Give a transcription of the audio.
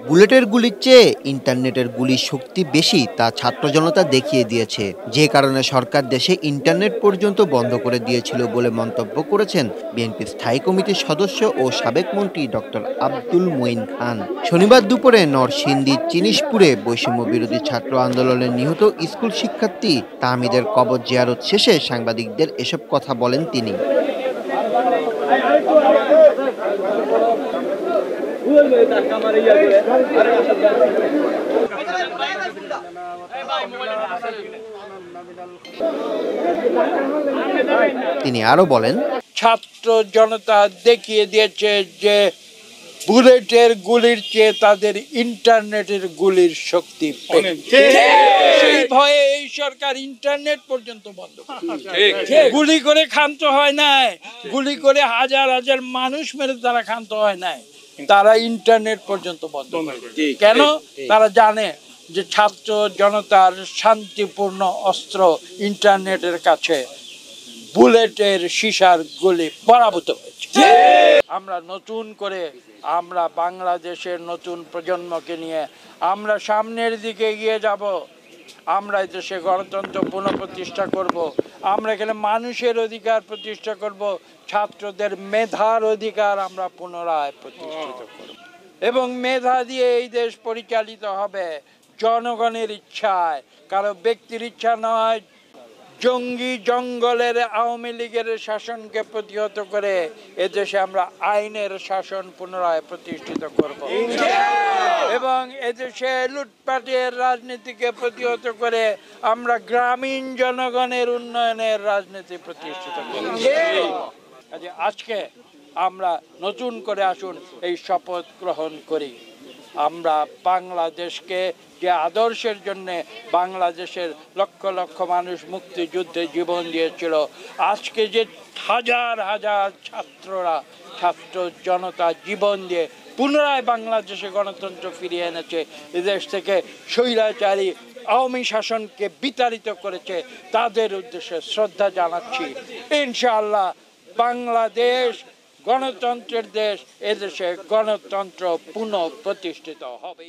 বুলেটের গুলির চেয়ে ইন্টারনেটের গুলির শক্তি বেশি তা ছাত্র জনতা দেখিয়ে দিয়েছে, যে কারণে সরকার দেশে ইন্টারনেট পর্যন্ত বন্ধ করে দিয়েছিল বলে মন্তব্য করেছেন বিএনপির স্থায়ী কমিটির সদস্য ও সাবেক মন্ত্রী ডক্টর আব্দুল মঈন খান। শনিবার দুপুরে নরসিংদীর চিনিশপুরে বৈষম্য বিরোধী ছাত্র আন্দোলনে নিহত স্কুল শিক্ষার্থী তাহমিদের কবর জিয়ারত শেষে সাংবাদিকদের এসব কথা বলেন তিনি। তিনি আরো বলেন, ছাত্র জনতা দেখিয়ে দিয়েছে যে বুলেটের গুলির চেয়ে তাদের ইন্টারনেটের গুলির শক্তি। সেই ভয়ে এই সরকার ইন্টারনেট পর্যন্ত বন্ধ করে। গুলি করে ক্ষান্ত হয় নাই, গুলি করে হাজার হাজার মানুষ মেরে তারা ক্ষান্ত হয় নাই, তারা ইন্টারনেট পর্যন্ত বন্ধ করে। কেন? তারা জানে যে ছাত্র জনতার শান্তিপূর্ণ অস্ত্র ইন্টারনেটের কাছে বুলেটের সীসার গুলি পরাভূত হয়েছে। আমরা নতুন করে আমরা বাংলাদেশের নতুন প্রজন্মকে নিয়ে আমরা সামনের দিকে এগিয়ে যাব। আমরা দেশে গণতন্ত্র পুনঃপ্রতিষ্ঠা করব। আমরা এখানে মানুষের অধিকার প্রতিষ্ঠা করব। ছাত্রদের মেধার অধিকার আমরা পুনরায় প্রতিষ্ঠিত করব এবং মেধা দিয়ে এই দেশ পরিচালিত হবে জনগণের ইচ্ছায়, কারো ব্যক্তির ইচ্ছা নয়। জঙ্গি জঙ্গলের আওয়ামী লীগের শাসনকে প্রতিহত করে এদেশে আমরা আইনের শাসন পুনরায় প্রতিষ্ঠিত করব এবং এদেশে লুটপাটের রাজনীতিকে প্রতিহত করে আমরা গ্রামীণ জনগণের উন্নয়নের রাজনীতি প্রতিষ্ঠিত করব। আজকে আমরা নতুন করে আসুন এই শপথ গ্রহণ করি। আমরা বাংলাদেশকে যে আদর্শের জন্য বাংলাদেশের লক্ষ লক্ষ মানুষ মুক্তিযুদ্ধে জীবন দিয়েছিল, আজকে যে হাজার হাজার ছাত্র জনতা জীবন দিয়ে পুনরায় বাংলাদেশে গণতন্ত্র ফিরিয়ে এনেছে, এদেশ থেকে স্বৈরাচারী আওয়ামী শাসনকে বিতাড়িত করেছে, তাদের উদ্দেশ্যে শ্রদ্ধা জানাচ্ছি। ইনশাআল্লাহ বাংলাদেশ গণতন্ত্রের দেশ, এদেশে গণতন্ত্র পুনঃ প্রতিষ্ঠিত হবে।